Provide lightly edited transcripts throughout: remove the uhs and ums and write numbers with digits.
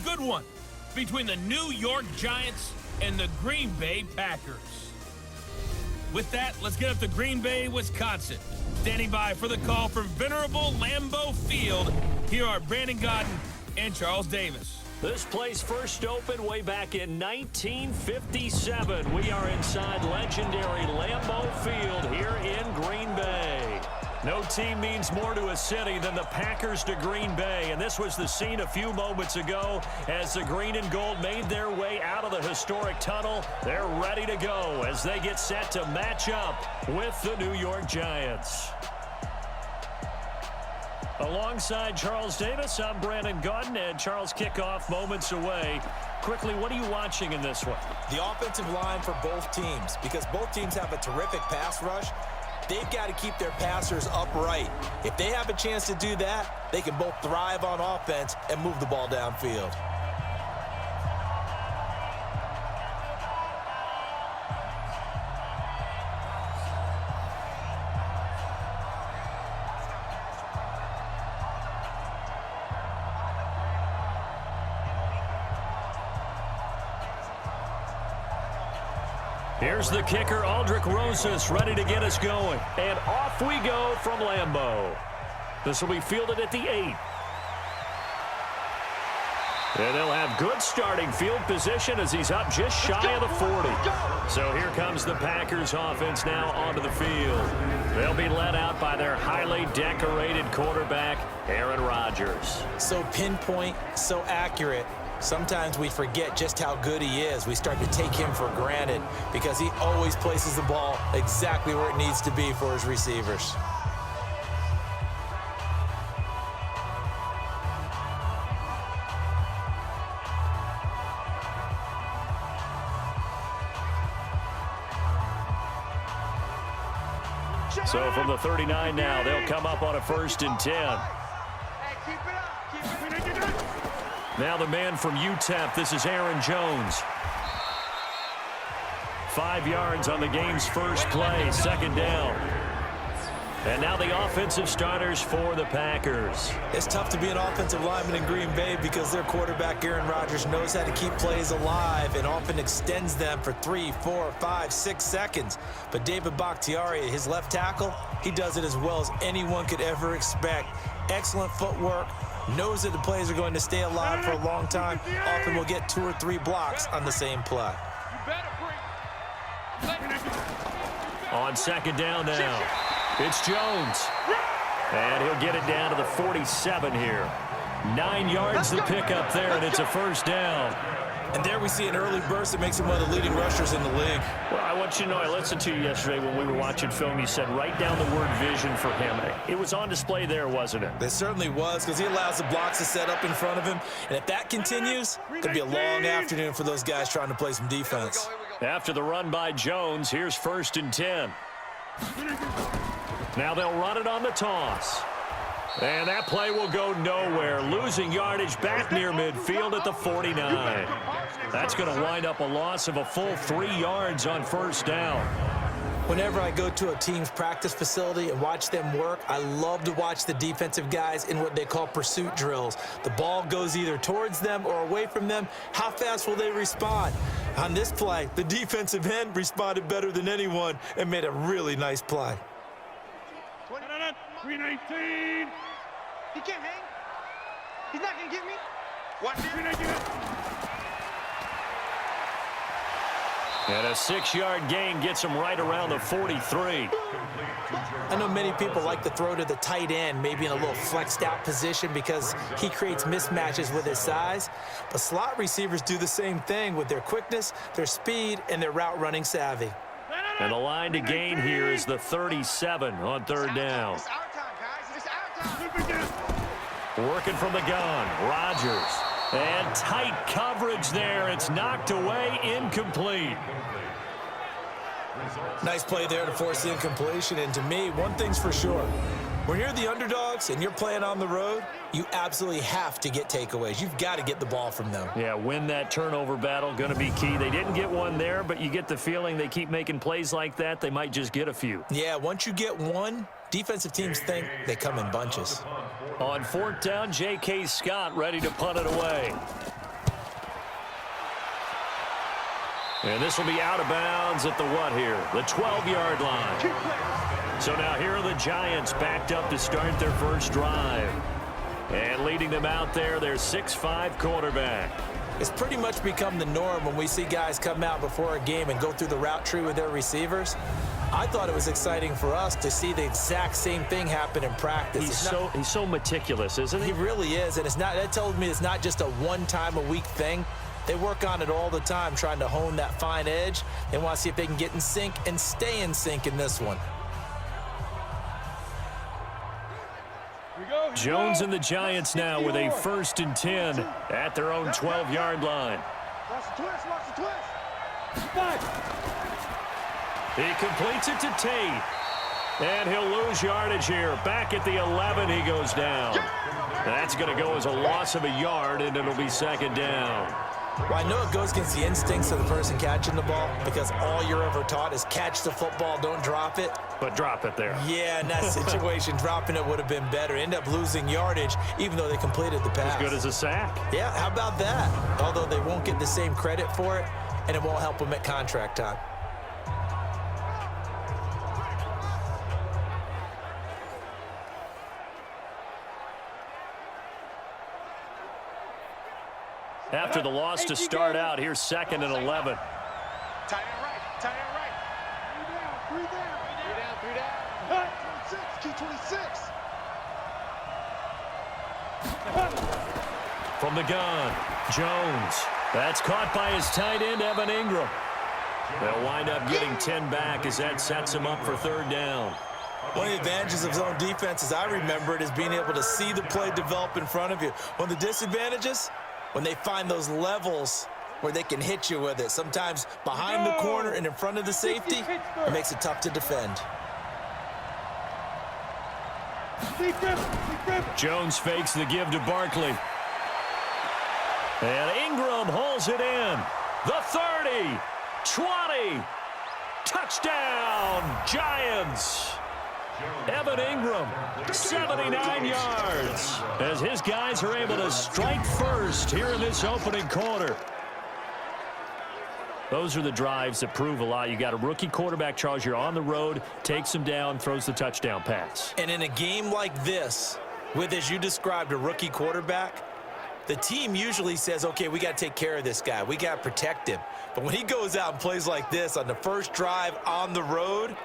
good one between the New York Giants and the Green Bay Packers. With that, let's get up to Green Bay, Wisconsin. Standing by for the call from venerable Lambeau Field, here are Brandon Gaudin and Charles Davis. This place first opened way back in 1957. We are inside legendary Lambeau Field here in Green Bay. No team means more to a city than the Packers to Green Bay, and this was the scene a few moments ago as the green and gold made their way out of the historic tunnel. They're ready to go as they get set to match up with the New York Giants. Alongside Charles Davis, I'm Brandon Gaudin, and Charles, kickoff moments away. Quickly, what are you watching in this one? The offensive line for both teams, because both teams have a terrific pass rush. They've got to keep their passers upright. If they have a chance to do that, they can both thrive on offense and move the ball downfield. Here's the kicker, Aldrick Rosas, ready to get us going. And off we go from Lambeau. This will be fielded at the 8. And they'll have good starting field position as he's up just shy of the 40. So here comes the Packers offense now onto the field. They'll be led out by their highly decorated quarterback, Aaron Rodgers. So pinpoint, so accurate. Sometimes we forget just how good he is. We start to take him for granted because he always places the ball exactly where it needs to be for his receivers. So from the 39 now, they'll come up on a 1st and 10. Now the man from UTEP, this is Aaron Jones. 5 yards on the game's first play, 2nd down. And now the offensive starters for the Packers. It's tough to be an offensive lineman in Green Bay because their quarterback, Aaron Rodgers, knows how to keep plays alive and often extends them for 3, 4, 5, 6 seconds. But David Bakhtiari, his left tackle, he does it as well as anyone could ever expect. Excellent footwork. Knows that the plays are going to stay alive for a long time. Often will get 2 or 3 blocks on the same play. On 2nd down now, it's Jones. And he'll get it down to the 47 here. 9 yards to pick up there, and it's a 1st down. And there we see an early burst that makes him one of the leading rushers in the league. Well, I want you to know, I listened to you yesterday when we were watching film. You said write down the word vision for him. It was on display there, wasn't it? It certainly was, because he allows the blocks to set up in front of him. And if that continues, it could be a long afternoon for those guys trying to play some defense. After the run by Jones, here's 1st and 10. Now they'll run it on the toss. And that play will go nowhere, losing yardage back near midfield at the 49. That's going to wind up a loss of a full 3 yards on 1st down. Whenever I go to a team's practice facility and watch them work, I love to watch the defensive guys in what they call pursuit drills. The ball goes either towards them or away from them. How fast will they respond? On this play, the defensive end responded better than anyone and made a really nice play. 319. He can't hang. He's not going to get me. Watch it. And a 6-yard gain gets him right around the 43. I know many people like to throw to the tight end, maybe in a little flexed out position because he creates mismatches with his size. But slot receivers do the same thing with their quickness, their speed, and their route running savvy. And the line to gain here is the 37 on 3rd down. Working from the gun, Rodgers. And tight coverage there. It's knocked away, incomplete. Nice play there to force the incompletion. And to me, one thing's for sure. When you're the underdogs and you're playing on the road, you absolutely have to get takeaways. You've got to get the ball from them. Yeah, win that turnover battle, going to be key. They didn't get one there, but you get the feeling they keep making plays like that, they might just get a few. Yeah, once you get one, defensive teams think they come in bunches. On 4th down, J.K. Scott ready to punt it away. And this will be out of bounds at the what here? The 12-yard line. So now here are the Giants backed up to start their first drive. And leading them out there, their 6'5" quarterback. It's pretty much become the norm when we see guys come out before a game and go through the route tree with their receivers. I thought it was exciting for us to see the exact same thing happen in practice. He's so meticulous, isn't he? He really is, and that tells me it's not just a one-time-a-week thing. They work on it all the time, trying to hone that fine edge. They want to see if they can get in sync and stay in sync in this one. Jones and the Giants now with a 1st and 10 at their own 12-yard line. Watch the twist, watch the twist. He completes it to Tate. And he'll lose yardage here. Back at the 11, he goes down. That's going to go as a loss of a yard, and it'll be 2nd down. Well, I know it goes against the instincts of the person catching the ball because all you're ever taught is catch the football, don't drop it. But drop it there. Yeah, in that situation, dropping it would have been better. End up losing yardage, even though they completed the pass. As good as a sack. Yeah, how about that? Although they won't get the same credit for it, and it won't help them at contract time. After the loss to start out, here's 2nd and 11. Tight end right, tight end right. Three down. 26, key 26. From the gun, Jones. That's caught by his tight end, Evan Ingram. They'll wind up getting 10 back as that sets him up for 3rd down. One of the advantages of zone defense, as I remember it, is being able to see the play develop in front of you. One of the disadvantages, when they find those levels where they can hit you with it. Sometimes behind the corner and in front of the safety, it makes it tough to defend. Jones fakes the give to Barkley. And Ingram hauls it in. The 30, 20, touchdown, Giants. Evan Ingram, 79 yards, as his guys are able to strike first here in this opening quarter. Those are the drives that prove a lot. You got a rookie quarterback, Charles. You're on the road, takes him down, throws the touchdown pass. And in a game like this, with, as you described, a rookie quarterback, the team usually says, okay, we got to take care of this guy. We got to protect him. But when he goes out and plays like this on the first drive on the road,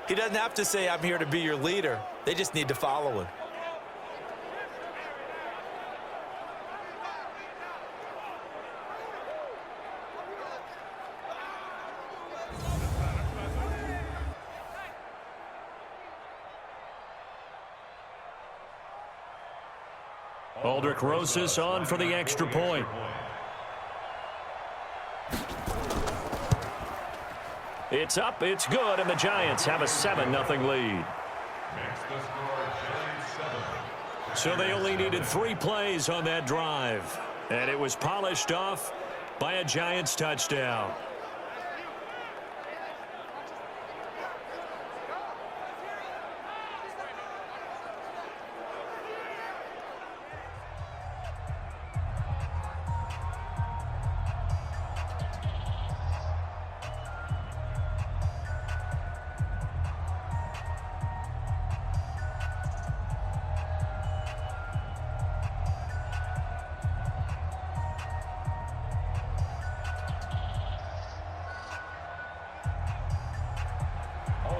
he doesn't have to say, I'm here to be your leader. They just need to follow him. Aldrich Rosas on for the extra point. It's up, it's good, and the Giants have a 7-0 lead. So they only needed 3 plays on that drive, and it was polished off by a Giants touchdown.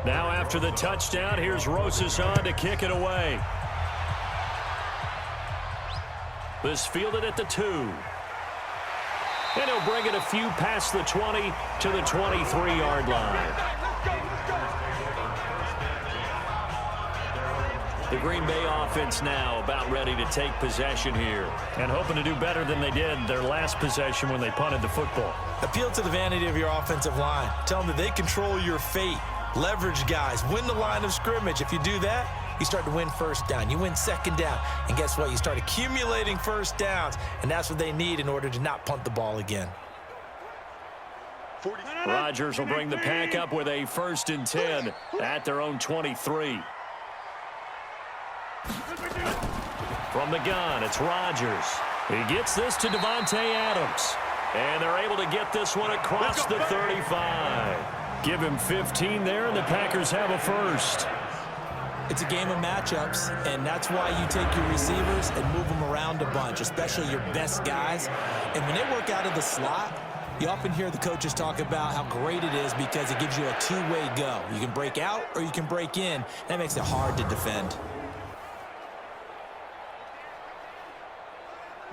Now after the touchdown, here's Rosas on to kick it away. This fielded at the 2. And he'll bring it a few past the 20 to the 23-yard line. The Green Bay offense now about ready to take possession here and hoping to do better than they did their last possession when they punted the football. Appeal to the vanity of your offensive line. Tell them that they control your fate. Leverage guys. Win the line of scrimmage. If you do that, you start to win first down. You win second down. And guess what? You start accumulating first downs. And that's what they need in order to not punt the ball again. Rodgers will bring the pack up with a 1st and 10 at their own 23. From the gun, it's Rodgers. He gets this to Devontae Adams. And they're able to get this one across the 35. Give him 15 there, and the Packers have a first. It's a game of matchups, and that's why you take your receivers and move them around a bunch, especially your best guys. And when they work out of the slot, you often hear the coaches talk about how great it is because it gives you a two-way go. You can break out or you can break in. That makes it hard to defend.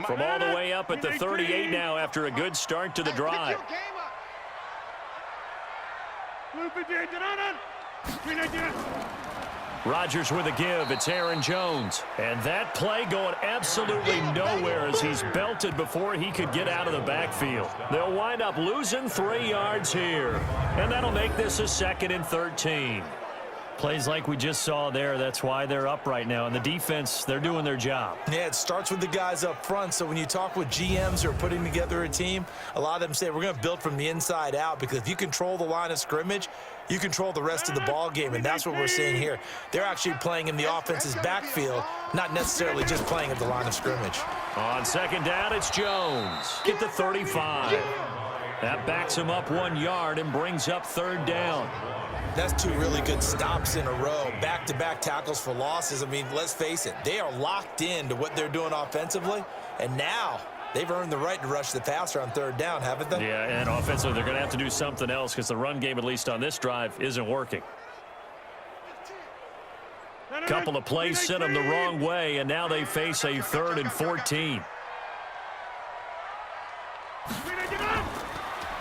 From all the way up at the 38 now after a good start to the drive. Rodgers with a give. It's Aaron Jones. And that play going absolutely nowhere as he's belted before he could get out of the backfield. They'll wind up losing 3 yards here. And that'll make this a 2nd and 13. Plays like we just saw there, that's why they're up right now. And the defense, they're doing their job. Yeah, it starts with the guys up front. So when you talk with GMs who are putting together a team, a lot of them say we're going to build from the inside out, because if you control the line of scrimmage, you control the rest of the ball game, and that's what we're seeing here. They're actually playing in the offense's backfield, not necessarily just playing at the line of scrimmage. On 2nd down, it's Jones. Get the 35. That backs him up 1 yard and brings up 3rd down. That's 2 really good stops in a row. Back-to-back tackles for losses. I mean, let's face it, they are locked in to what they're doing offensively, and now they've earned the right to rush the passer on 3rd down, haven't they? Yeah, and offensively, they're going to have to do something else because the run game, at least on this drive, isn't working. Couple of plays sent them the wrong way, and now they face a 3rd and 14.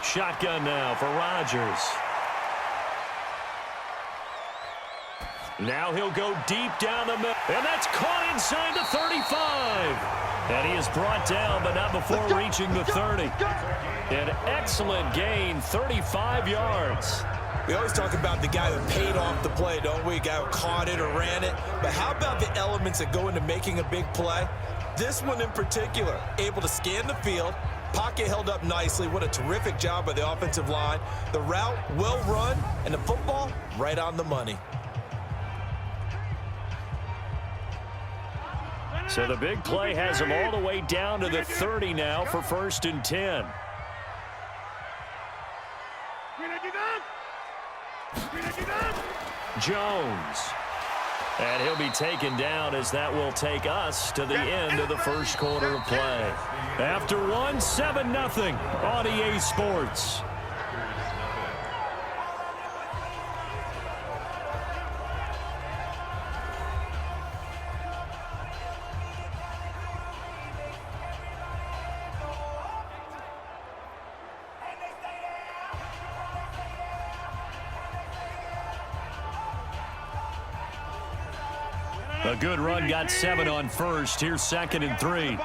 Shotgun now for Rodgers. Now he'll go deep down the middle, and that's caught inside the 35. And he is brought down, but not before reaching the 30. An excellent gain, 35 yards. We always talk about the guy who paid off the play, don't we? A guy who caught it or ran it. But how about the elements that go into making a big play? This one in particular, able to scan the field, pocket held up nicely. What a terrific job by the offensive line. The route, well run, and the football, right on the money. So the big play has him all the way down to the 30 now for 1st and 10. Jones. And he'll be taken down as that will take us to the end of the 1st quarter of play. After 1, 7-0 on EA Sports. A good run, got 7 on 1st. Here's 2nd and 3.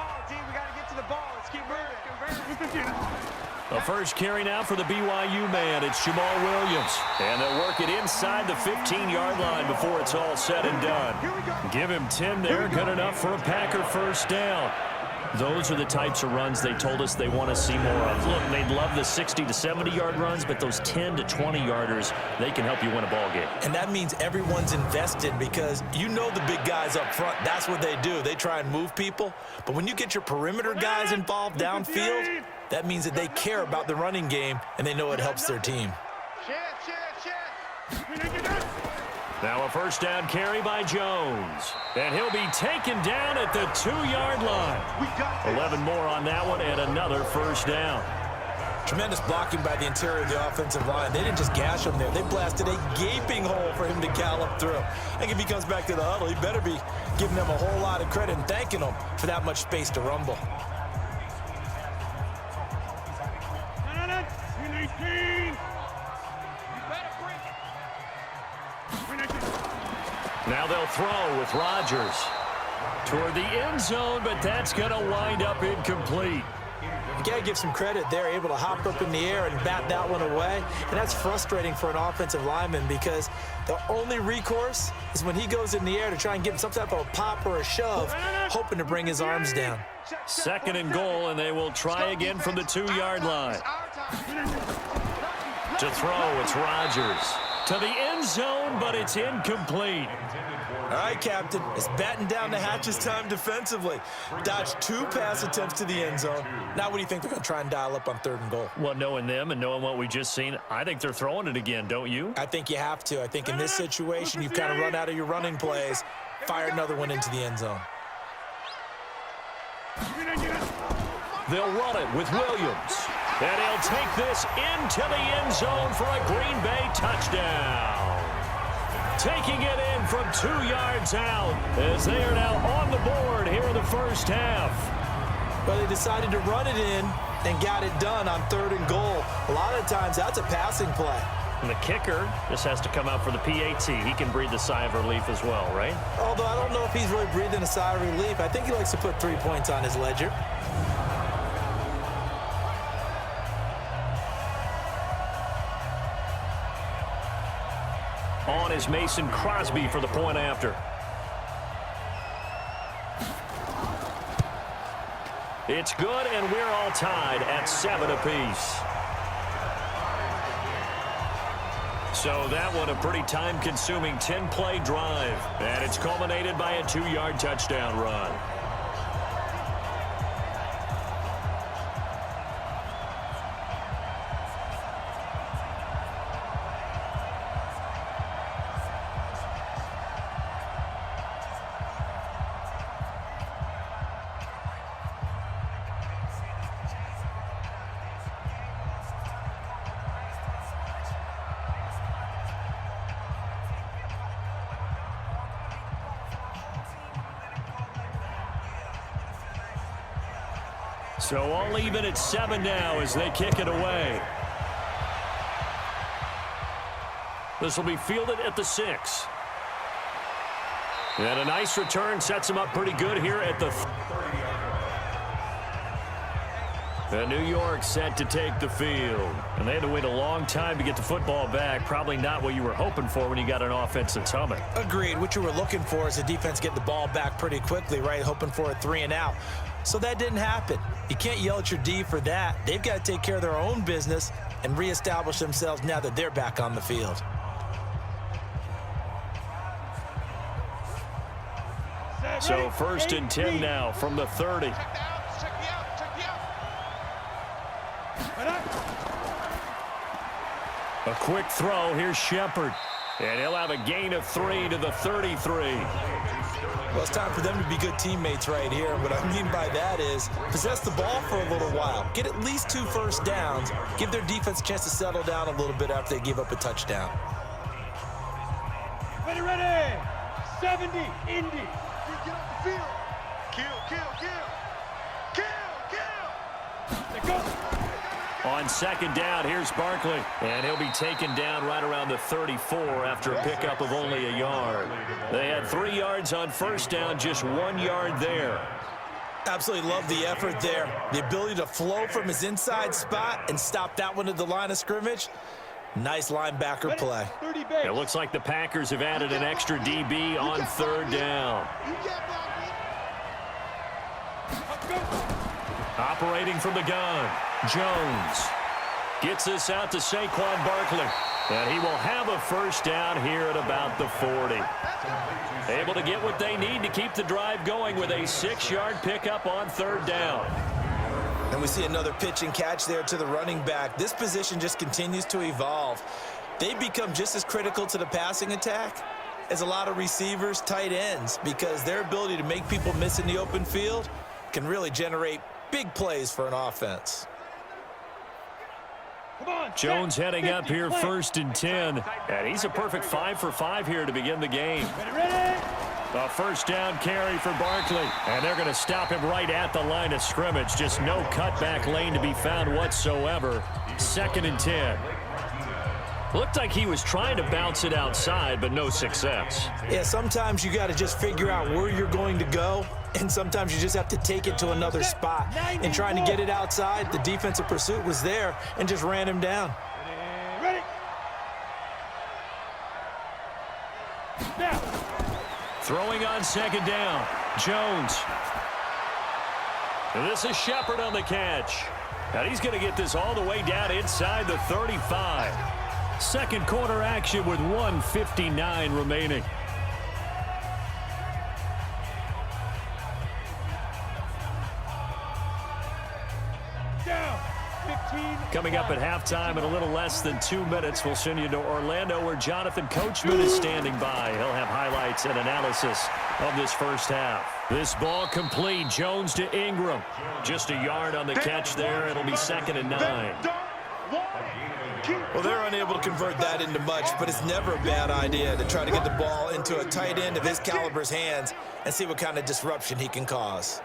A first carry now for the BYU man. It's Jamal Williams. And they'll work it inside the 15-yard line before it's all said and done. Give him 10 there. Good enough for a Packer 1st down. Those are the types of runs they told us they want to see more of. Look, they'd love the 60 to 70-yard runs, but those 10 to 20-yarders, they can help you win a ball game. And that means everyone's invested, because you know the big guys up front, that's what they do. They try and move people. But when you get your perimeter guys involved downfield, that means that they care about the running game, and they know it helps their team. Now a 1st down carry by Jones. And he'll be taken down at the 2-yard line. 11 more on that one, and another 1st down. Tremendous blocking by the interior of the offensive line. They didn't just gash him there. They blasted a gaping hole for him to gallop through. I think if he comes back to the huddle, he better be giving them a whole lot of credit and thanking them for that much space to rumble. Now they'll throw with Rodgers toward the end zone, but that's going to wind up incomplete. You got to give some credit. They're able to hop up in the air and bat that one away, and that's frustrating for an offensive lineman, because the only recourse is when he goes in the air to try and get some type of a pop or a shove, hoping to bring his arms down. 2nd and goal, and they will try again from the 2-yard line. To throw, it's Rodgers. To the end zone, but it's incomplete. All right, Captain. It's batting down the hatches time defensively. Dodged 2 pass attempts to the end zone. Now what do you think they're going to try and dial up on 3rd and goal? Well, knowing them and knowing what we just seen, I think they're throwing it again, don't you? I think you have to. I think in this situation, you've kind of run out of your running plays. Fire another one into the end zone. They'll run it with Williams. And he'll take this into the end zone for a Green Bay touchdown. Taking it in from 2 yards out as they are now on the board here in the first half. Well, they decided to run it in and got it done on 3rd and goal. A lot of times, that's a passing play. And the kicker just has to come out for the PAT. He can breathe a sigh of relief as well, right? Although I don't know if he's really breathing a sigh of relief. I think he likes to put 3 points on his ledger. On is Mason Crosby for the point after. It's good, and we're all tied at 7 apiece. So that one a pretty time-consuming 10-play drive. And it's culminated by a 2-yard touchdown run. So all even at 7 now as they kick it away. This will be fielded at the 6. And a nice return sets them up pretty good here at the 30. New York set to take the field. And they had to wait a long time to get the football back. Probably not what you were hoping for when you got an offense that's humming. Agreed. What you were looking for is the defense get the ball back pretty quickly, right? Hoping for a 3 and out. So that didn't happen. You can't yell at your D for that. They've got to take care of their own business and reestablish themselves now that they're back on the field. So 1st and 10 now from the 30. A quick throw. Here's Shepard. And he'll have a gain of 3 to the 33. Well, it's time for them to be good teammates right here. What I mean by that is possess the ball for a little while. Get at least 2 first downs. Give their defense a chance to settle down a little bit after they give up a touchdown. Ready. 70, Indy. Get off the field. Kill. They go. On 2nd down, here's Barkley. And he'll be taken down right around the 34 after a pickup of only a yard. They had 3 yards on 1st down, just 1 yard there. Absolutely love the effort there. The ability to flow from his inside spot and stop that one at the line of scrimmage. Nice linebacker play. It looks like the Packers have added an extra DB on 3rd down. Operating from the gun, Jones gets this out to Saquon Barkley. And he will have a 1st down here at about the 40. Able to get what they need to keep the drive going with a 6-yard pickup on 3rd down. And we see another pitch and catch there to the running back. This position just continues to evolve. They become just as critical to the passing attack as a lot of receivers, tight ends, because their ability to make people miss in the open field can really generate big plays for an offense. Jones heading up here 1st and 10. And he's a perfect 5 for 5 here to begin the game. A 1st down carry for Barkley. And they're going to stop him right at the line of scrimmage. Just no cutback lane to be found whatsoever. 2nd and 10. Looked like he was trying to bounce it outside, but no success. Yeah, sometimes you got to just figure out where you're going to go, and sometimes you just have to take it to another spot. And trying to get it outside, the defensive pursuit was there and just ran him down. Ready. Now. Throwing on 2nd down, Jones. And this is Shepard on the catch. And he's going to get this all the way down inside the 35. Second quarter action with 1:59 remaining. Coming up at halftime in a little less than 2 minutes, we'll send you to Orlando where Jonathan Coachman is standing by. He'll have highlights and analysis of this first half. This ball complete. Jones to Ingram. Just a yard on the catch there. It'll be 2nd and 9. Well, they're unable to convert that into much, but it's never a bad idea to try to get the ball into a tight end of his caliber's hands and see what kind of disruption he can cause.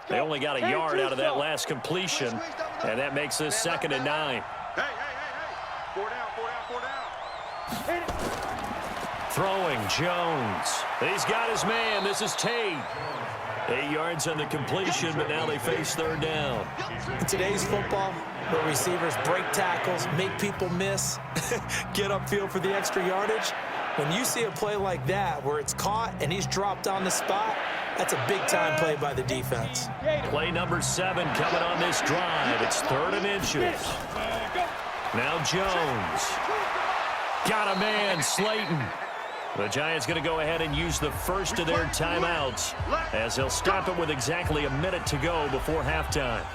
They only got a yard out of that last completion, and that makes this 2nd and 9. Hey. 4 down. Throwing, Jones. He's got his man. This is Tate. 8 yards on the completion, but now they face 3rd down. In today's football, where receivers break tackles, make people miss, get upfield for the extra yardage, when you see a play like that where it's caught and he's dropped on the spot, that's a big-time play by the defense. Play number 7 coming on this drive. It's 3rd and inches. Now Jones. Got a man, Slayton. The Giants going to go ahead and use the first of their timeouts as they'll stop it with exactly a minute to go before halftime.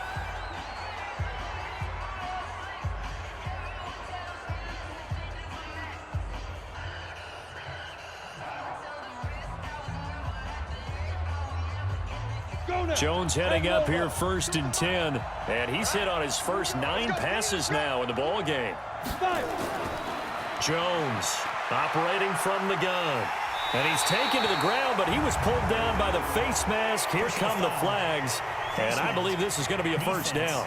Jones heading up here 1st and 10, and he's hit on his first 9 passes now in the ball game. Jones operating from the gun, and he's taken to the ground, but he was pulled down by the face mask. Here come the flags, and I believe this is going to be a first down.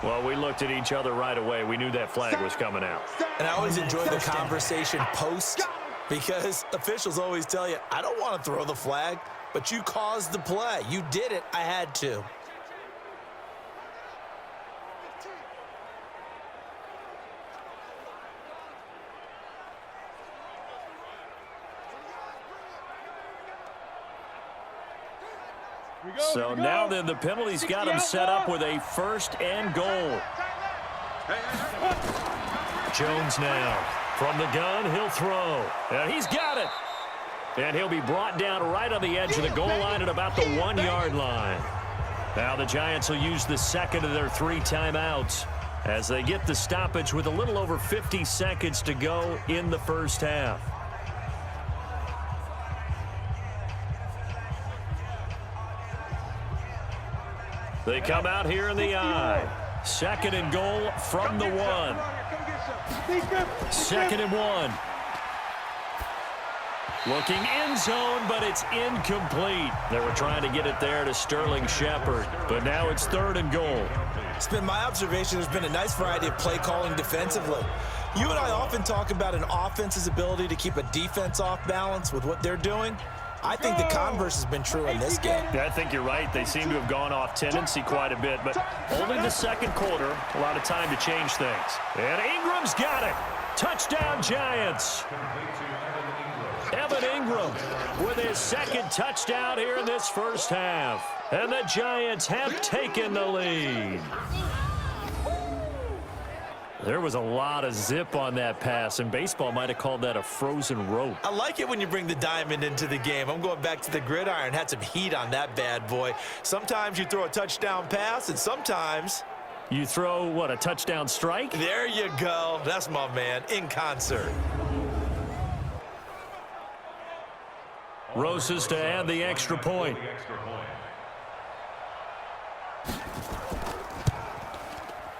Well, we looked at each other right away. We knew that flag was coming out. And I always enjoy the conversation post, because officials always tell you, I don't want to throw the flag, but you caused the play. You did it. I had to. So now then the penalty's got him set up with a 1st and goal. Jones now. From the gun, he'll throw. And he's got it. And he'll be brought down right on the edge of the goal line at about the 1-yard line. Now the Giants will use the 2nd of their 3 timeouts as they get the stoppage with a little over 50 seconds to go in the first half. They come out here in the eye. 2nd and goal from the 1. 2nd and 1. Looking end zone, but it's incomplete. They were trying to get it there to Sterling Shepard, but now it's 3rd and goal. It's been my observation there's been a nice variety of play calling defensively. You and I often talk about an offense's ability to keep a defense off balance with what they're doing. I think the converse has been true in this game. Yeah, I think you're right. They seem to have gone off tendency quite a bit, but only the 2nd quarter, a lot of time to change things. And Ingram's got it. Touchdown, Giants. Evan Ingram with his 2nd touchdown here in this first half. And the Giants have taken the lead. There was a lot of zip on that pass, and baseball might have called that a frozen rope. I like it when you bring the diamond into the game. I'm going back to the gridiron. Had some heat on that bad boy. Sometimes you throw a touchdown pass, and sometimes you throw, what, a touchdown strike? There you go. That's my man, in concert. Rosas to add the extra point.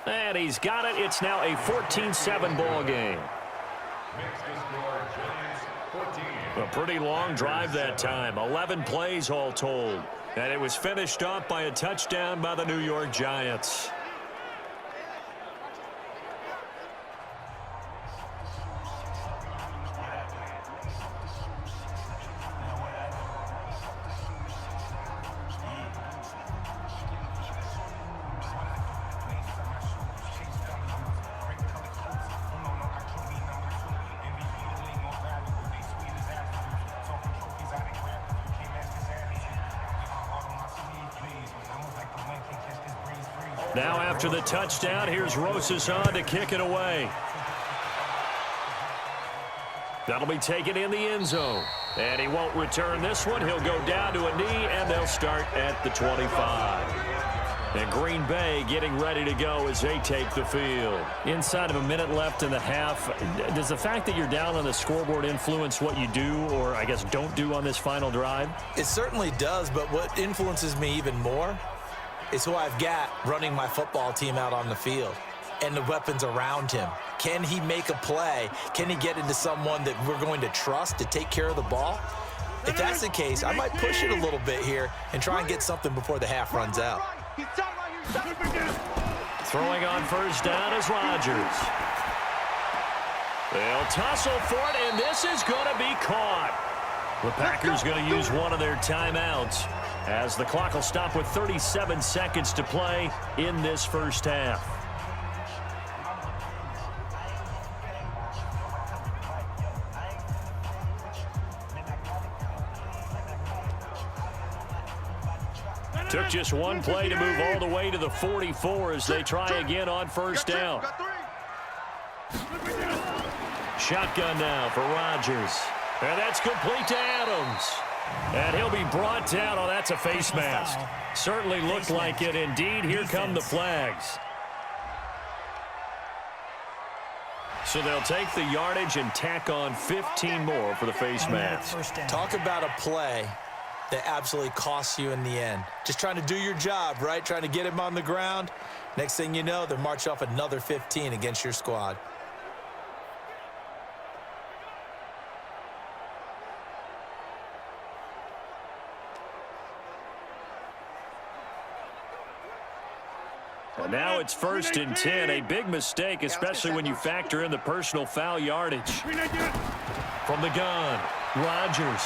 And he's got it. It's now a 14-7 ball game. A pretty long drive that time. 11 plays all told. And it was finished off by a touchdown by the New York Giants. Now after the touchdown, here's Rosas on to kick it away. That'll be taken in the end zone. And he won't return this one. He'll go down to a knee, and they'll start at the 25. And Green Bay getting ready to go as they take the field. Inside of a minute left in the half, does the fact that you're down on the scoreboard influence what you do, or I guess don't do on this final drive? It certainly does, but what influences me even more is who I've got running my football team out on the field and the weapons around him. Can he make a play? Can he get into someone that we're going to trust to take care of the ball? If that's the case, I might push it a little bit here and try and get something before the half runs out. Throwing on first down is Rodgers. They'll tussle for it, and this is going to be caught. The Packers going to use one of their timeouts as the clock will stop with 37 seconds to play in this first half. Took just one play to move all the way to the 44 as they try again on first down. Shotgun now for Rodgers. And that's complete to Adams. And he'll be brought down. Oh, that's a face mask. Certainly looked like it. Indeed, here come the flags. So they'll take the yardage and tack on 15 more for the face mask. Talk about a play that absolutely costs you in the end. Just trying to do your job, right? Trying to get him on the ground. Next thing you know, they're marching off another 15 against your squad. And now it's 1st and 10, a big mistake, especially when you factor in the personal foul yardage. From the gun, Rodgers.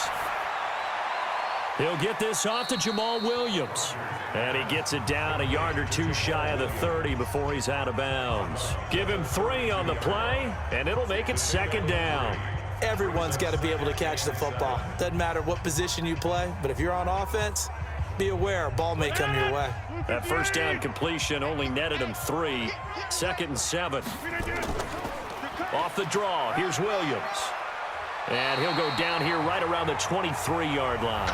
He'll get this off to Jamal Williams. And he gets it down a yard or two shy of the 30 before he's out of bounds. Give him 3 on the play, and it'll make it 2nd down. Everyone's got to be able to catch the football. Doesn't matter what position you play, but if you're on offense, be aware a ball may come your way. That first down completion only netted him 3. 2nd and 7. Off the draw, here's Williams. And he'll go down here right around the 23-yard line.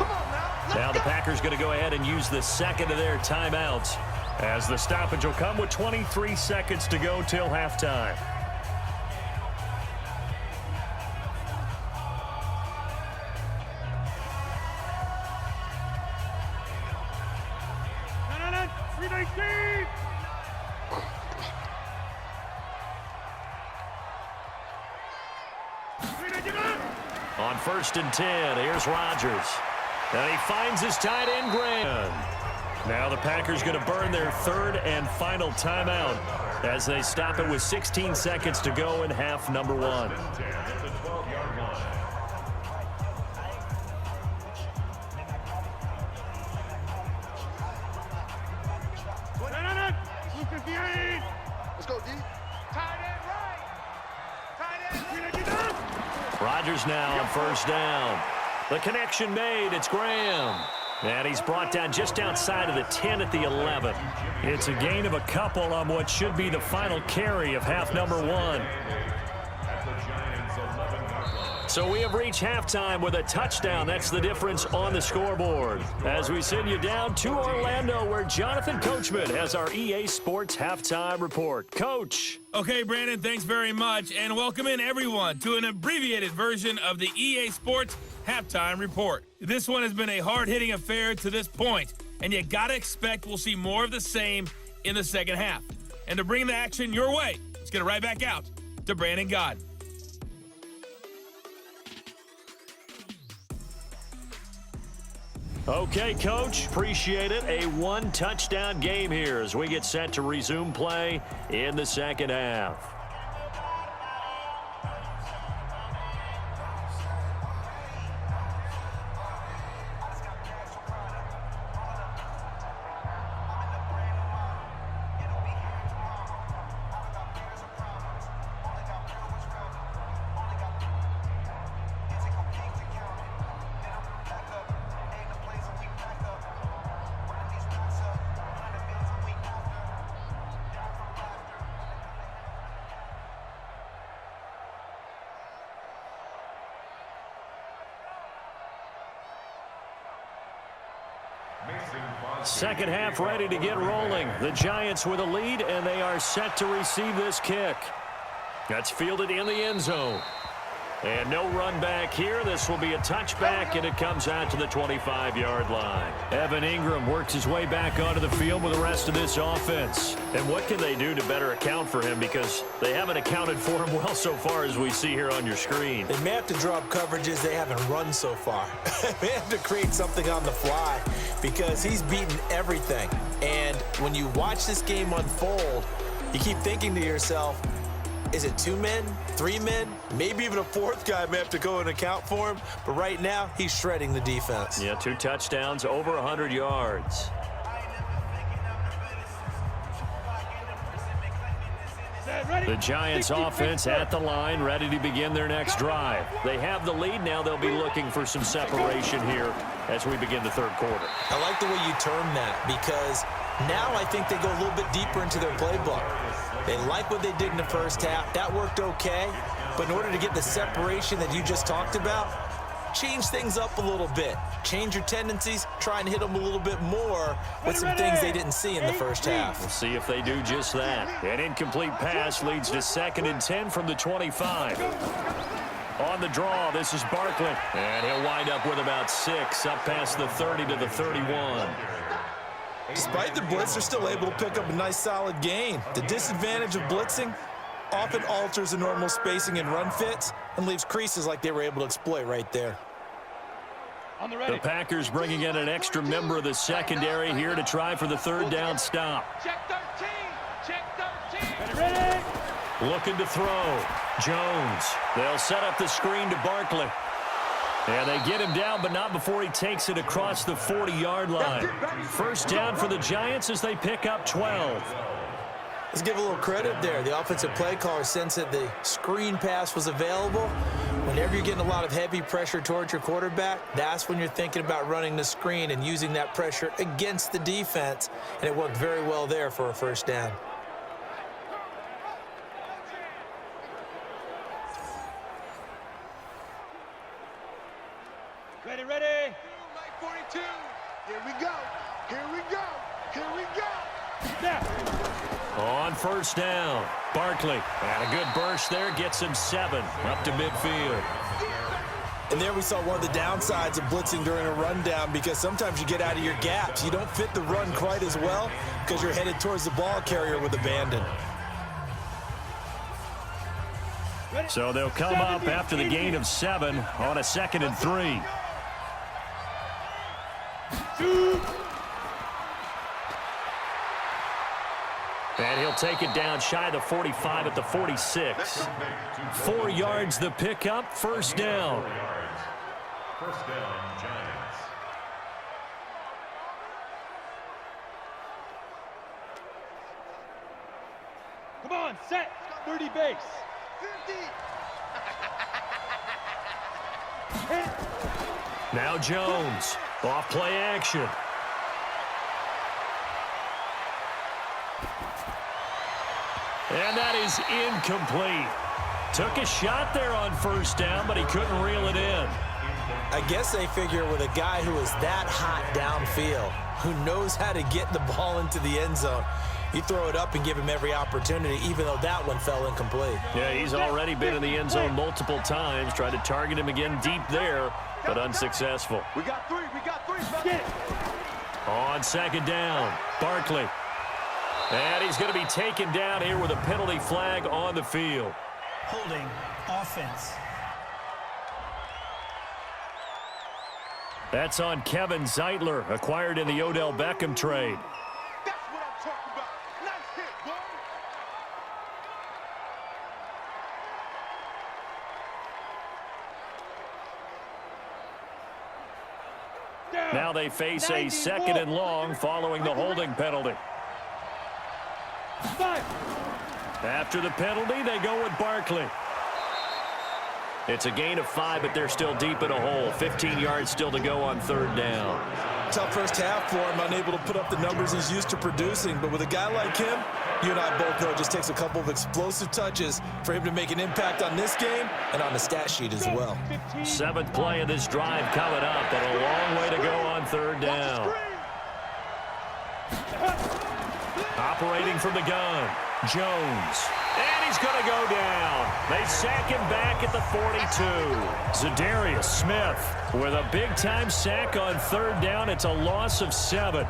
Now the Packers going to go ahead and use the second of their timeouts as the stoppage will come with 23 seconds to go till halftime. On 1st and 10, here's Rodgers. And he finds his tight end, Graham. Now the Packers going to burn their 3rd and final timeout as they stop it with 16 seconds to go in half number 1. Let's go, D. Tight end right. Tight end left. Rodgers now on first down. The connection made. It's Graham. And he's brought down just outside of the 10 at the 11. It's a gain of a couple on what should be the final carry of half number 1. So we have reached halftime with a touchdown. That's the difference on the scoreboard. As we send you down to Orlando, where Jonathan Coachman has our EA Sports Halftime Report. Coach. Okay, Brandon, thanks very much. And welcome in, everyone, to an abbreviated version of the EA Sports Halftime Report. This one has been a hard-hitting affair to this point, and you got to expect we'll see more of the same in the second half. And to bring the action your way, let's get it right back out to Brandon Gott. Okay, Coach, appreciate it. A 1-touchdown game here as we get set to resume play in the second half. Second half ready to get rolling. The Giants with a lead, and they are set to receive this kick. That's fielded in the end zone. And no run back here. This will be a touchback, and it comes out to the 25-yard line. Evan Ingram works his way back onto the field with the rest of this offense. And what can they do to better account for him? Because they haven't accounted for him well so far, as we see here on your screen. They may have to drop coverages they haven't run so far. They have to create something on the fly because he's beaten everything. And when you watch this game unfold, you keep thinking to yourself, is it 2 men, 3 men, maybe even a 4th guy may have to go and account for him. But right now, he's shredding the defense. Yeah, 2 touchdowns, over 100 yards. The Giants offense at the line, ready to begin their next drive. They have the lead. Now they'll be looking for some separation here as we begin the third quarter. I like the way you term that because now I think they go a little bit deeper into their playbook. They like what they did in the first half. That worked okay. But in order to get the separation that you just talked about, change things up a little bit. Change your tendencies. Try and hit them a little bit more with some things they didn't see in the first half. We'll see if they do just that. An incomplete pass leads to 2nd and 10 from the 25. On the draw, this is Barkley. And he'll wind up with about 6, up past the 30 to the 31. Despite the blitz, they're still able to pick up a nice solid gain. The disadvantage of blitzing often alters the normal spacing and run fits and leaves creases like they were able to exploit right there. The Packers bringing in an extra member of the secondary here to try for the 3rd down stop. Check 13. Check 13. Ready. Looking to throw. Jones. They'll set up the screen to Barkley. And they get him down, but not before he takes it across the 40-yard line. First down for the Giants as they pick up 12. Let's give a little credit there. The offensive play caller sensed that the screen pass was available. Whenever you're getting a lot of heavy pressure towards your quarterback, that's when you're thinking about running the screen and using that pressure against the defense. And it worked very well there for a first down. Ready, ready. 42. Here we go. Here we go. Here we go. Now. On first down, Barkley. And a good burst there, gets him 7 up to midfield. And there we saw one of the downsides of blitzing during a rundown because sometimes you get out of your gaps. You don't fit the run quite as well because you're headed towards the ball carrier with abandon. So they'll come up after the gain of 7 on a 2nd and 3. And he'll take it down shy of the 45 at the 46. 4 yards the pickup, first down. First down, Giants. Come on, set. 30 base. 50. Now Jones, off play action. And that is incomplete. Took a shot there on first down, but he couldn't reel it in. I guess they figure with a guy who is that hot downfield, who knows how to get the ball into the end zone, you throw it up and give him every opportunity, even though that one fell incomplete. Yeah, he's already been in the end zone multiple times. Tried to target him again deep there, but unsuccessful. We got 3. We got 3. Get it. On second down, Barkley. And he's going to be taken down here with a penalty flag on the field. Holding offense. That's on Kevin Zeitler, acquired in the Odell Beckham trade. That's what I'm talking about. Nice hit, boy. Now they face a 2nd and long following the holding penalty. 5. After the penalty, they go with Barkley. It's a gain of 5, but they're still deep in a hole. 15 yards still to go on third down. Tough first half for him, unable to put up the numbers he's used to producing. But with a guy like him, you and I both know it just takes a couple of explosive touches for him to make an impact on this game and on the stat sheet as well. 7th play of this drive coming up, and a long way to go on third down. Operating from the gun, Jones. And he's going to go down. They sack him back at the 42. Zadarius Smith with a big-time sack on third down. It's a loss of 7.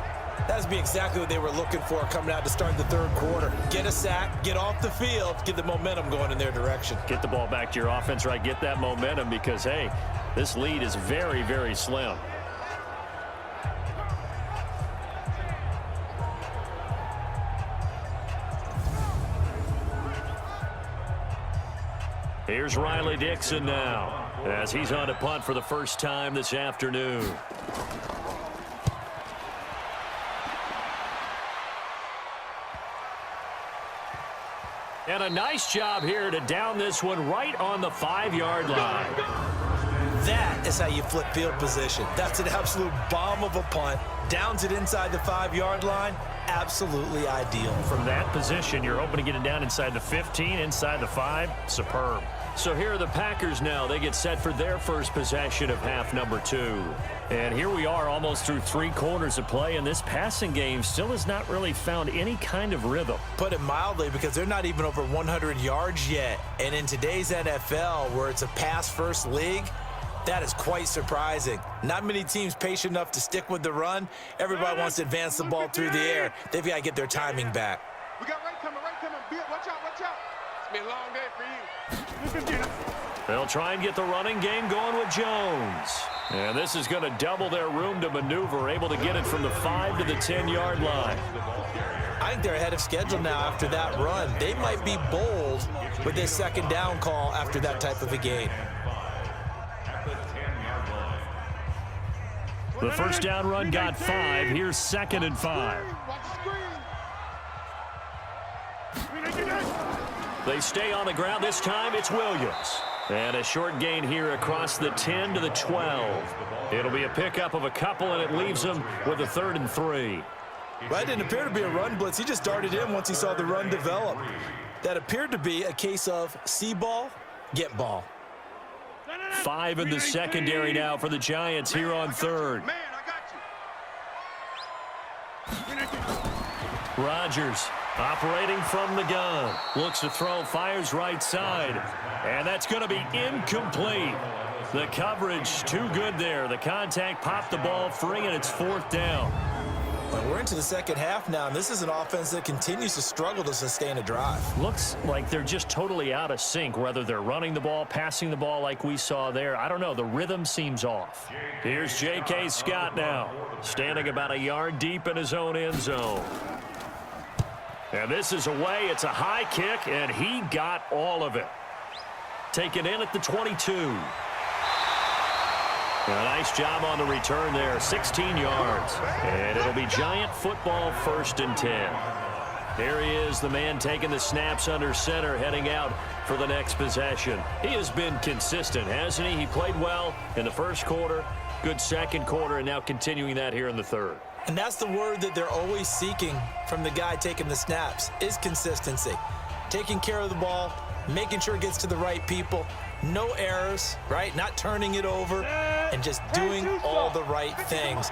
That's be exactly what they were looking for coming out to start the third quarter. Get a sack, get off the field, get the momentum going in their direction. Get the ball back to your offense, right? Get that momentum because, hey, this lead is very, very slim. Here's Riley Dixon now as he's on a punt for the first time this afternoon. And a nice job here to down this one right on the 5-yard line. That is how you flip field position. That's an absolute bomb of a punt. Downs it inside the 5-yard line. Absolutely ideal. From that position, you're hoping to get it down inside the 15, inside the 5. Superb. So here are the Packers now. They get set for their first possession of half number 2. And here we are almost through 3 quarters of play, and this passing game still has not really found any kind of rhythm. Put it mildly, because they're not even over 100 yards yet. And in today's NFL, where it's a pass-first league, that is quite surprising. Not many teams patient enough to stick with the run. Everybody wants to advance the ball through the air. They've got to get their timing back. We got right coming, Bill, watch out, watch out. It's been a long day for you. They'll try and get the running game going with Jones. And this is going to double their room to maneuver, able to get it from the 5 to the 10-yard line. I think they're ahead of schedule now after that run. They might be bold with this second down call after that type of a game. The first down run got 5. Here's 2nd and 5. They stay on the ground. This time it's Williams. And a short gain here across the 10 to the 12. It'll be a pickup of a couple, and it leaves them with a 3rd and 3. Well, it didn't appear to be a run blitz. He just darted in once he saw the run develop. That appeared to be a case of see ball, get ball. 5 in the secondary now for the Giants here on 3rd. Man, I got you. Rodgers operating from the gun. Looks to throw, fires right side. And that's going to be incomplete. The coverage too good there. The contact popped the ball free, and it's 4th down. Well, we're into the second half now, and this is an offense that continues to struggle to sustain a drive. Looks like they're just totally out of sync, whether they're running the ball, passing the ball like we saw there. I don't know. The rhythm seems off. Here's J.K. Scott now, standing about a yard deep in his own end zone. And this is away. It's a high kick, and he got all of it. Taken in at the 22. A nice job on the return there, 16 yards. And it'll be Giant football 1st and 10. There he is, the man taking the snaps under center, heading out for the next possession. He has been consistent, hasn't he? He played well in the first quarter, good second quarter, and now continuing that here in the 3rd. And that's the word that they're always seeking from the guy taking the snaps, is consistency. Taking care of the ball, making sure it gets to the right people, no errors, right? Not turning it over, and just doing all the right things.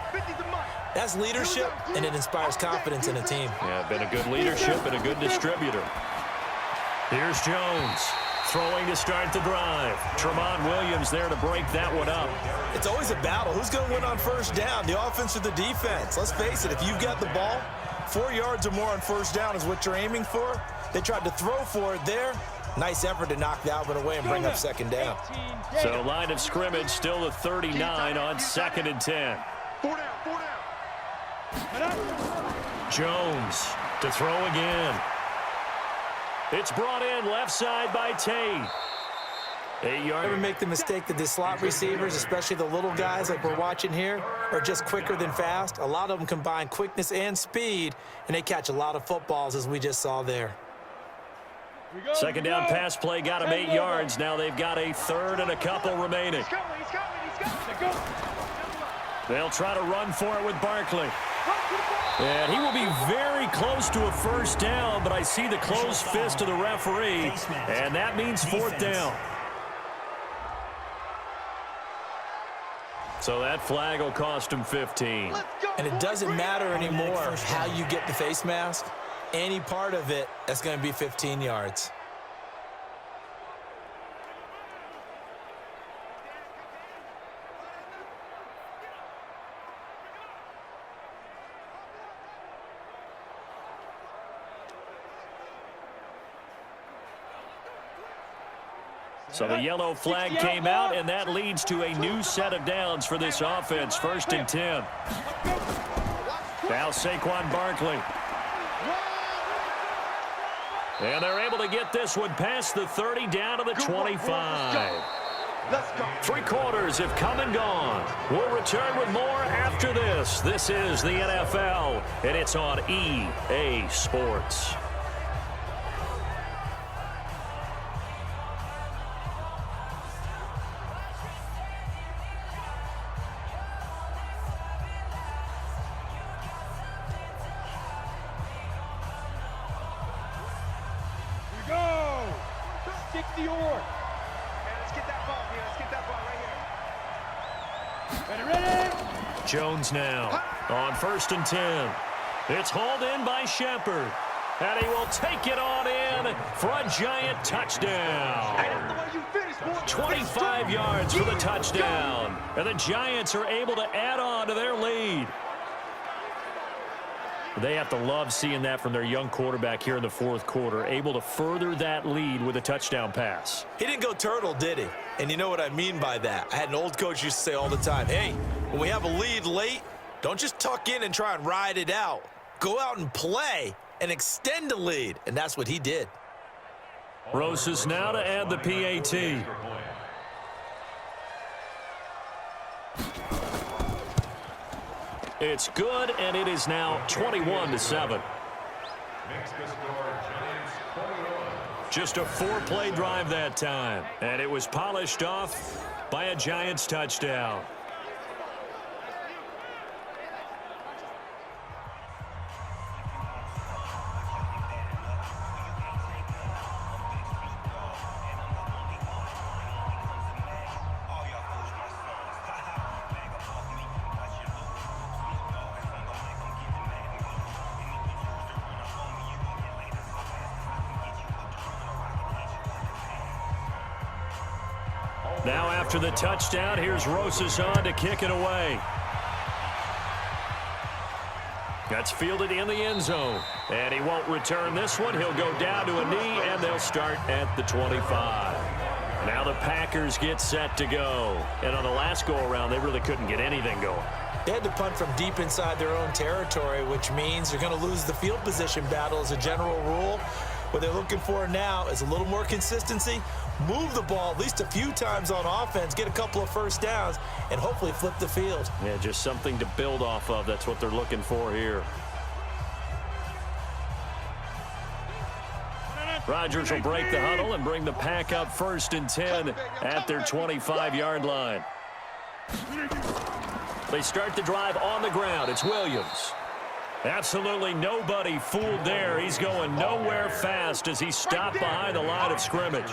That's leadership, and it inspires confidence in a team. Yeah, been a good leadership and a good distributor. Here's Jones throwing to start the drive. Tremont Williams there to break that one up. It's always a battle. Who's going to win on first down, the offense or the defense? Let's face it, if you've got the ball, 4 yards or more on first down is what you're aiming for. They tried to throw for it there. Nice effort to knock that one away and bring up second down. So line of scrimmage still the 39 on 2nd and 10. 4 down. Jones to throw again. It's brought in left side by Tate. 8 yards. Never make the mistake that the slot receivers, especially the little guys like we're watching here, are just quicker than fast. A lot of them combine quickness and speed, and they catch a lot of footballs, as we just saw there. Second down pass play got him 8 yards. Now they've got a 3rd and a couple remaining. They'll try to run for it with Barkley. And he will be very close to a first down, but I see the closed fist of the referee, and that means 4th down. So that flag will cost him 15. And it doesn't matter anymore how you get the face mask. Any part of it, that's going to be 15 yards. So the yellow flag came out, and that leads to a new set of downs for this offense. 1st and 10. Now Saquon Barkley. And they're able to get this one past the 30 down to the 25. Three quarters have come and gone. We'll return with more after this. This is the NFL, and it's on EA Sports. Jones now on 1st and 10. It's hauled in by Shepard. And he will take it on in for a giant touchdown. 25 yards for the touchdown. And the Giants are able to add on to their lead. They have to love seeing that from their young quarterback here in the 4th quarter, able to further that lead with a touchdown pass. He didn't go turtle, did he? And you know what I mean by that. I had an old coach used to say all the time, hey, when we have a lead late, don't just tuck in and try and ride it out. Go out and play and extend the lead. And that's what he did. Rosas now to add the PAT. It's good, and it is now 21-7. Just a 4-play drive that time, and it was polished off by a Giants touchdown. Now after the touchdown, here's Rosas on to kick it away. That's fielded in the end zone. And he won't return this one. He'll go down to a knee, and they'll start at the 25. Now the Packers get set to go. And on the last go-around, they really couldn't get anything going. They had to punt from deep inside their own territory, which means they're going to lose the field position battle as a general rule. What they're looking for now is a little more consistency, move the ball at least a few times on offense, get a couple of first downs, and hopefully flip the field. Yeah, just something to build off of. That's what they're looking for here. Rodgers will break the huddle and bring the pack up 1st and 10 at their 25-yard line. They start the drive on the ground. It's Williams. Absolutely nobody fooled there. He's going nowhere fast as he stopped behind the line of scrimmage.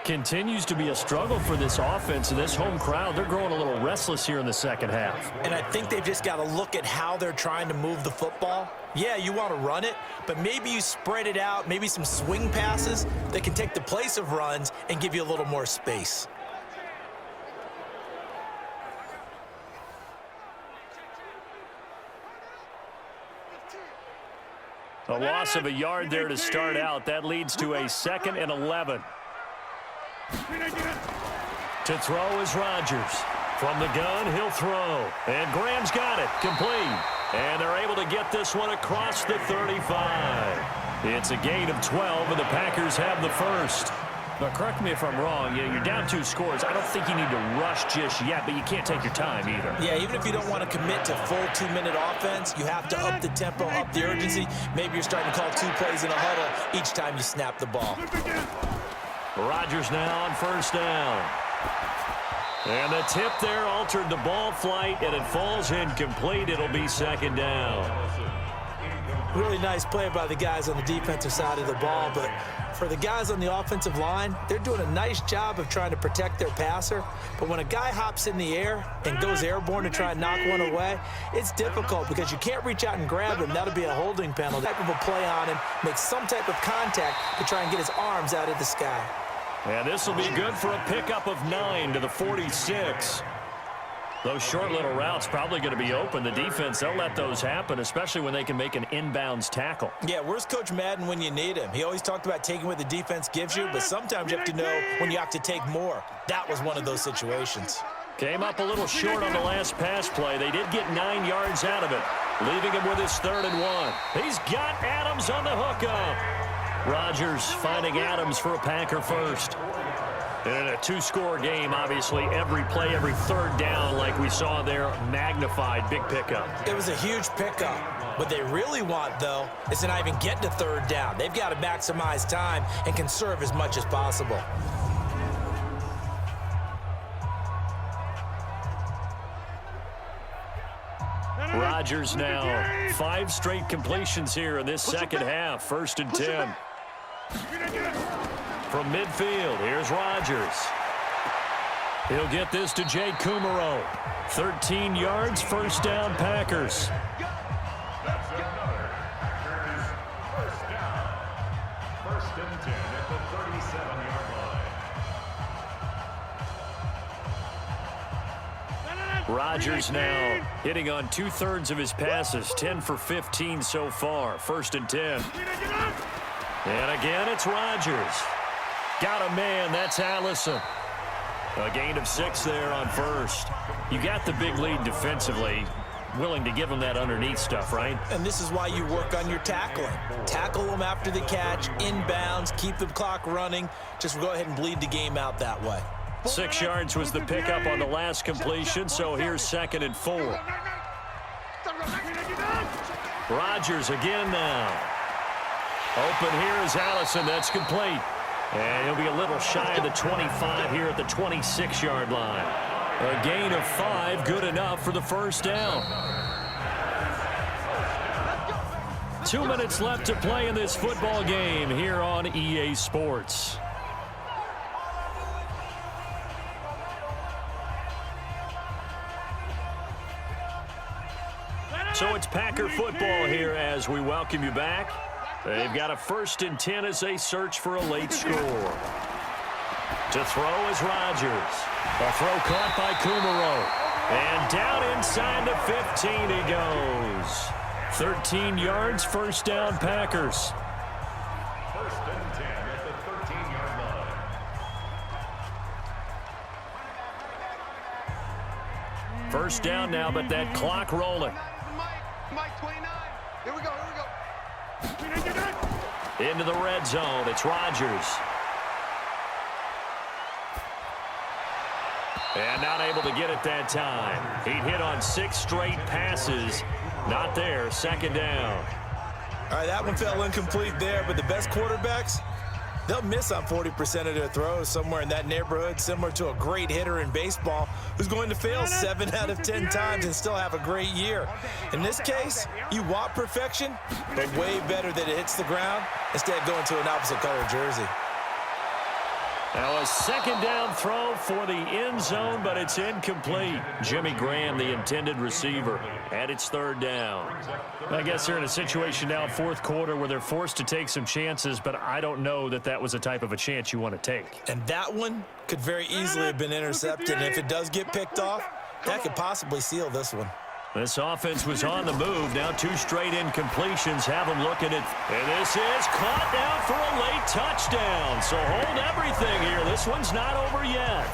Continues to be a struggle for this offense and this home crowd. They're growing a little restless here in the second half. And I think they've just got to look at how they're trying to move the football. Yeah, you want to run it, but maybe you spread it out, maybe some swing passes that can take the place of runs and give you a little more space. A loss of a yard there to start out. That leads to a 2nd and 11. To throw is Rodgers. From the gun, he'll throw. And Graham's got it. Complete. And they're able to get this one across the 35. It's a gain of 12, and the Packers have the first. Now, correct me if I'm wrong. You're down 2 scores. I don't think you need to rush just yet, but you can't take your time either. Yeah, even if you don't want to commit to full 2-minute offense, you have to up the tempo, up the urgency. Maybe you're starting to call 2 plays in a huddle each time you snap the ball. Rodgers now on 1st down. And the tip there altered the ball flight, and it falls incomplete. It'll be 2nd down. Really nice play by the guys on the defensive side of the ball, but for the guys on the offensive line, they're doing a nice job of trying to protect their passer. But when a guy hops in the air and goes airborne to try and knock one away, it's difficult because you can't reach out and grab him. That'll be a holding penalty. Type of a play on him, make some type of contact to try and get his arms out of the sky. And this will be good for a pickup of 9 to the 46. Those short little routes probably going to be open. The defense, they'll let those happen, especially when they can make an inbounds tackle. Yeah, where's Coach Madden when you need him? He always talked about taking what the defense gives you, but sometimes you have to know when you have to take more. That was one of those situations. Came up a little short on the last pass play. They did get 9 yards out of it, leaving him with his 3rd and 1. He's got Adams on the hookup. Rodgers finding Adams for a Packer first. And in a 2-score game, obviously, every play, every 3rd down, like we saw there, magnified, big pickup. It was a huge pickup. What they really want, though, is to not even get to 3rd down. They've got to maximize time and conserve as much as possible. Rodgers now 5 straight completions here in this second half. 1st and 10. From midfield, here's Rodgers. He'll get this to Jay Kumaro. 13 yards, 1st down, Packers. That's another Packers first down. 1st and 10 at the 37-yard line. Rodgers now hitting on 2/3 of his passes, 10 for 15 so far. 1st and 10. And again, it's Rodgers. Got a man, that's Allison. A gain of 6 there on 1st. You got the big lead defensively. Willing to give them that underneath stuff, right? And this is why you work on your tackling. Tackle them after the catch, inbounds, keep the clock running. Just go ahead and bleed the game out that way. 6 yards was the pickup on the last completion, so here's 2nd and 4. Rodgers again now. Open here is Allison. That's complete. And he'll be a little shy of the 25 here at the 26-yard line. A gain of 5, good enough for the 1st down. 2 minutes left to play in this football game here on EA Sports. So it's Packer football here as we welcome you back. They've got a 1st and 10 as they search for a late score. To throw is Rodgers. A throw caught by Kumaro. And down inside the 15 he goes. 13 yards, 1st down, Packers. 1st and 10 at the 13-yard line. 1st down now, but that clock rolling. Mike 29. Here we go. Into the red zone. It's Rodgers. And not able to get it that time. He hit on 6 straight passes. Not there. 2nd down. All right, that one fell incomplete there, but the best quarterbacks, they'll miss on 40% of their throws, somewhere in that neighborhood, similar to a great hitter in baseball who's going to fail 7 out of 10 times and still have a great year. In this case, you want perfection, but way better that it hits the ground instead of going to an opposite color jersey. Now a 2nd down throw for the end zone, but it's incomplete. Jimmy Graham, the intended receiver, and it's 3rd down. I guess they're in a situation now, 4th quarter, where they're forced to take some chances, but I don't know that that was a type of a chance you want to take. And that one could very easily have been intercepted, and if it does get picked off, that could possibly seal this one. This offense was on the move. Now 2 straight incompletions have them looking at. And this is caught now for a late touchdown. So hold everything here. This one's not over yet.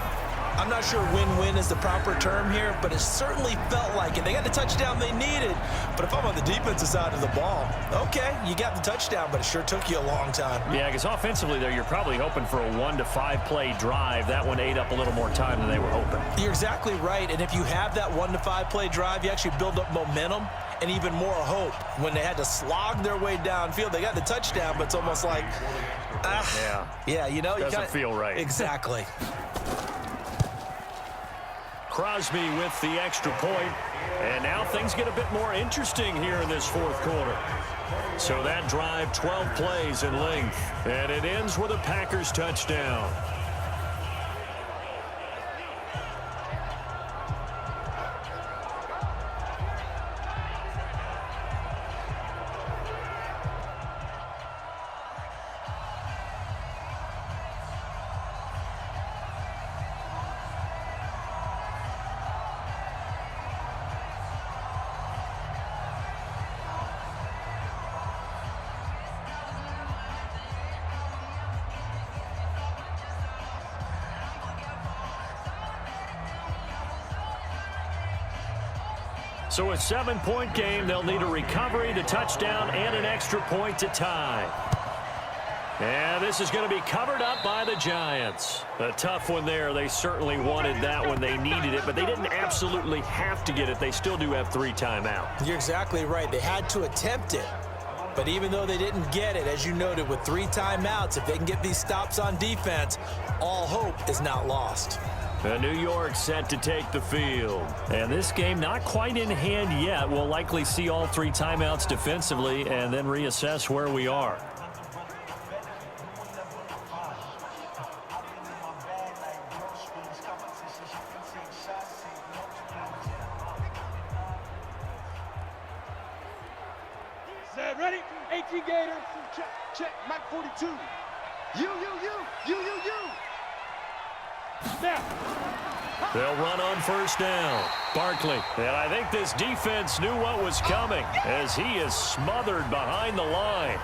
I'm not sure win-win is the proper term here, but it certainly felt like it. They got the touchdown they needed. But if I'm on the defensive side of the ball, okay, you got the touchdown, but it sure took you a long time. Yeah, because offensively there, you're probably hoping for a 1 to 5 play drive. That one ate up a little more time than they were hoping. You're exactly right. And if you have that 1 to 5 play drive, you actually build up momentum and even more hope. When they had to slog their way downfield, they got the touchdown, but it's almost like, yeah, you know, doesn't feel right. Exactly. Crosby with the extra point. And now things get a bit more interesting here in this fourth quarter. So that drive, 12 plays in length, and it ends with a Packers touchdown. So a 7-point game, they'll need a recovery, the touchdown, and an extra point to tie. And this is going to be covered up by the Giants. A tough one there. They certainly wanted that when they needed it, but they didn't absolutely have to get it. They still do have 3 timeouts. You're exactly right. They had to attempt it. But even though they didn't get it, as you noted, with 3 timeouts, if they can get these stops on defense, all hope is not lost. New York set to take the field. And this game not quite in hand yet. We'll likely see all 3 timeouts defensively and then reassess where we are. Set, ready? 18 Gator. Check, check. Mike 42. You. Now. They'll run on first down. Barkley. And I think this defense knew what was coming as he is smothered behind the line.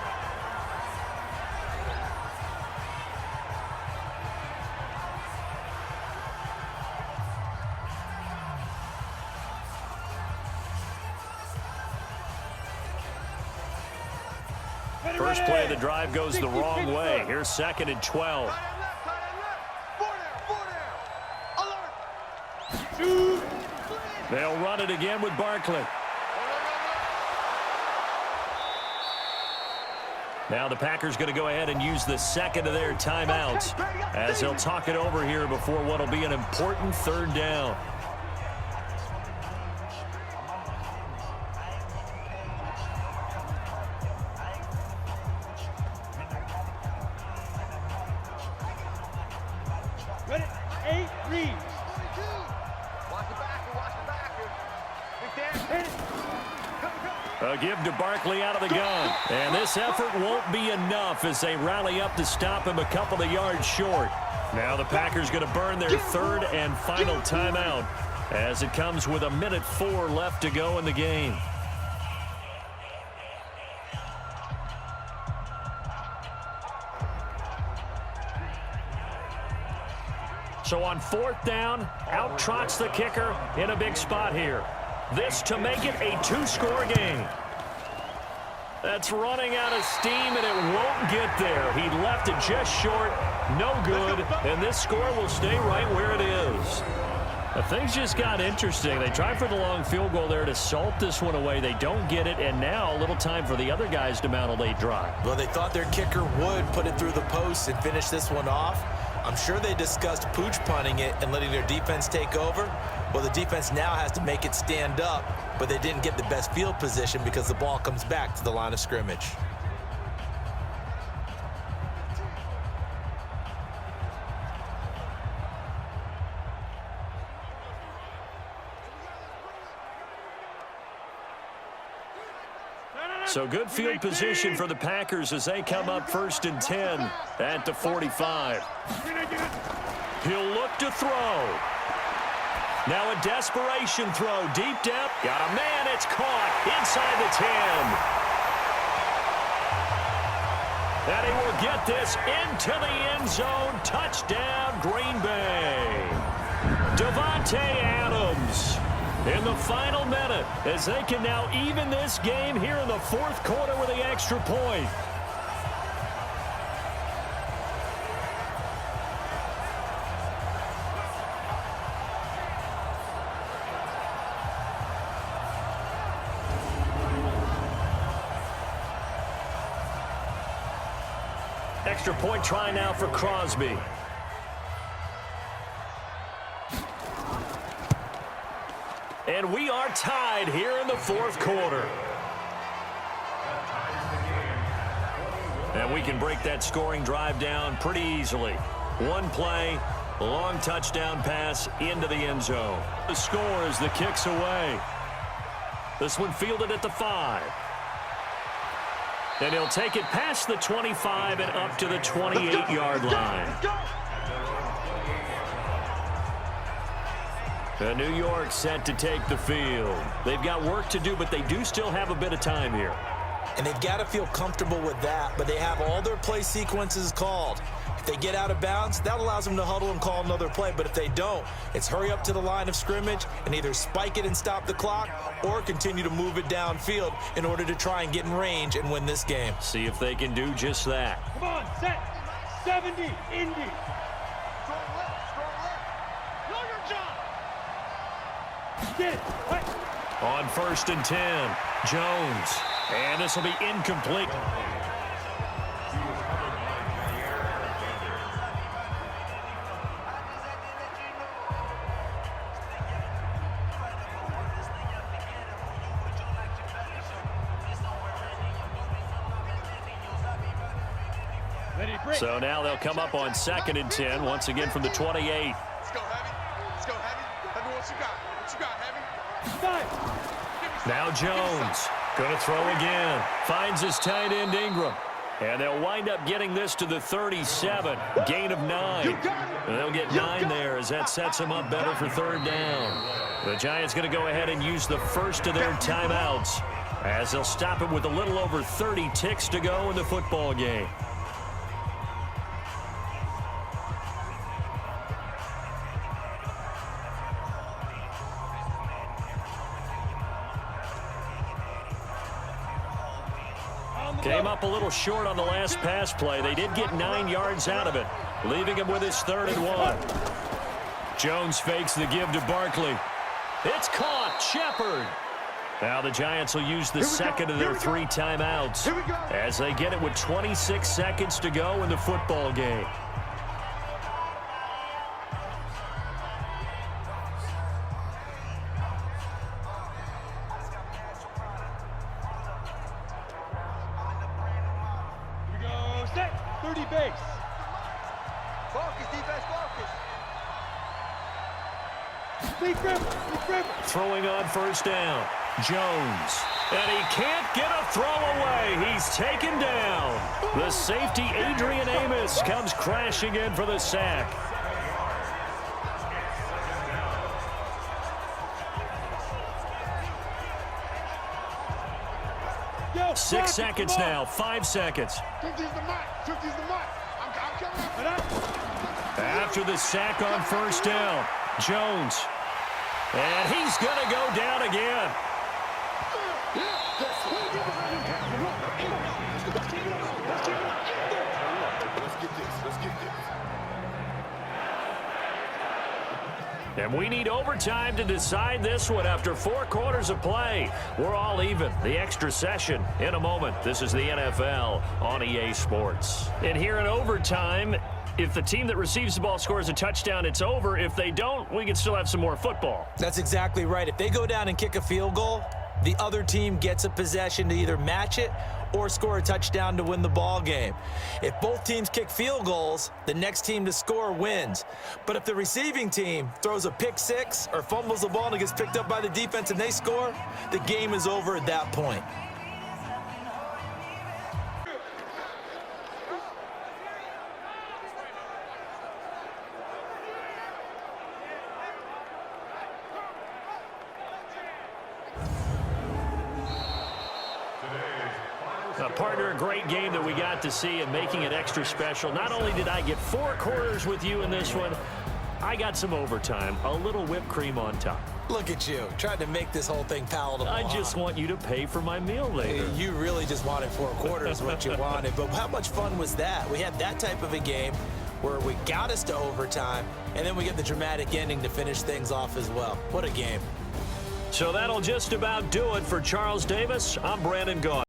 First play of the drive goes the wrong way. Here's 2nd and 12. They'll run it again with Barkley. Now the Packers going to go ahead and use the 2nd of their timeouts as they'll talk it over here before what will be an important 3rd down. Ready? 8 reads. A give to Barkley out of the gun. And this effort won't be enough as they rally up to stop him a couple of yards short. Now the Packers going to burn their 3rd and final timeout as it comes with 1:04 left to go in the game. So on 4th down, out trots the kicker in a big spot here. This to make it a 2-score game. That's running out of steam, and it won't get there. He left it just short, no good, and this score will stay right where it is. Things just got interesting. They tried for the long field goal there to salt this one away. They don't get it, and now a little time for the other guys to mount a late drive. Well, they thought their kicker would put it through the post and finish this one off. I'm sure they discussed pooch punting it and letting their defense take over. Well, the defense now has to make it stand up, but they didn't get the best field position because the ball comes back to the line of scrimmage. So good field position for the Packers as they come up 1st and 10 at the 45. He'll look to throw. Now a desperation throw, deep depth. Got a man, it's caught inside the 10. And he will get this into the end zone. Touchdown, Green Bay. Davante Adams in the final minute as they can now even this game here in the 4th quarter with the extra point. Extra point try now for Crosby. And we are tied here in the fourth quarter. And we can break that scoring drive down pretty easily. One play, a long touchdown pass into the end zone. The score is the kicks away. This one fielded at the 5. And he'll take it past the 25 and up to the 28-yard line. And New York set to take the field. They've got work to do, but they do still have a bit of time here. And they've got to feel comfortable with that, but they have all their play sequences called. If they get out of bounds, that allows them to huddle and call another play. But if they don't, it's hurry up to the line of scrimmage and either spike it and stop the clock or continue to move it downfield in order to try and get in range and win this game. See if they can do just that. Come on, set. 70, Indy. Know your job. Get it. Right. On 1st and 10, Jones. And this will be incomplete. So now they'll come up on 2nd and 10, once again from the 28. Let's go, Heavy. Let's go, Heavy. Heavy, what you got? What you got, Heavy? Now Jones. Going to throw again. Finds his tight end Ingram. And they'll wind up getting this to the 37. Gain of 9. And they'll get 9 there as that sets them up better for 3rd down. The Giants going to go ahead and use the first of their timeouts as they'll stop it with a little over 30 ticks to go in the football game. Came up a little short on the last pass play. They did get 9 yards out of it, leaving him with his 3rd and 1. Jones fakes the give to Barkley. It's caught. Shepard. Now the Giants will use the second of their 3 timeouts as they get it with 26 seconds to go in the football game. Set. 30 base. Focus, defense, focus. Deep river. Throwing on 1st down. Jones. And he can't get a throw away. He's taken down. The safety, Adrian Amos, comes crashing in for the sack. Yo, 6 seconds now. 5 seconds. 50's the mark. 50's the mark. I'm coming up. After the sack on 1st down, Jones. And he's going to go down again. And we need overtime to decide this one after 4 quarters of play. We're all even. The extra session in a moment. This is the NFL on EA Sports. And here in overtime, if the team that receives the ball scores a touchdown, it's over. If they don't, we can still have some more football. That's exactly right. If they go down and kick a field goal, the other team gets a possession to either match it or score a touchdown to win the ball game. If both teams kick field goals, the next team to score wins. But if the receiving team throws a pick 6 or fumbles the ball and it gets picked up by the defense and they score, the game is over at that point. Partner, a great game that we got to see and making it extra special. Not only did I get 4 quarters with you in this one, I got some overtime, a little whipped cream on top. Look at you, trying to make this whole thing palatable. I just want you to pay for my meal later. You really just wanted 4 quarters what you wanted, but how much fun was that? We had that type of a game where we got us to overtime, and then we get the dramatic ending to finish things off as well. What a game. So that'll just about do it for Charles Davis. I'm Brandon Gaudin.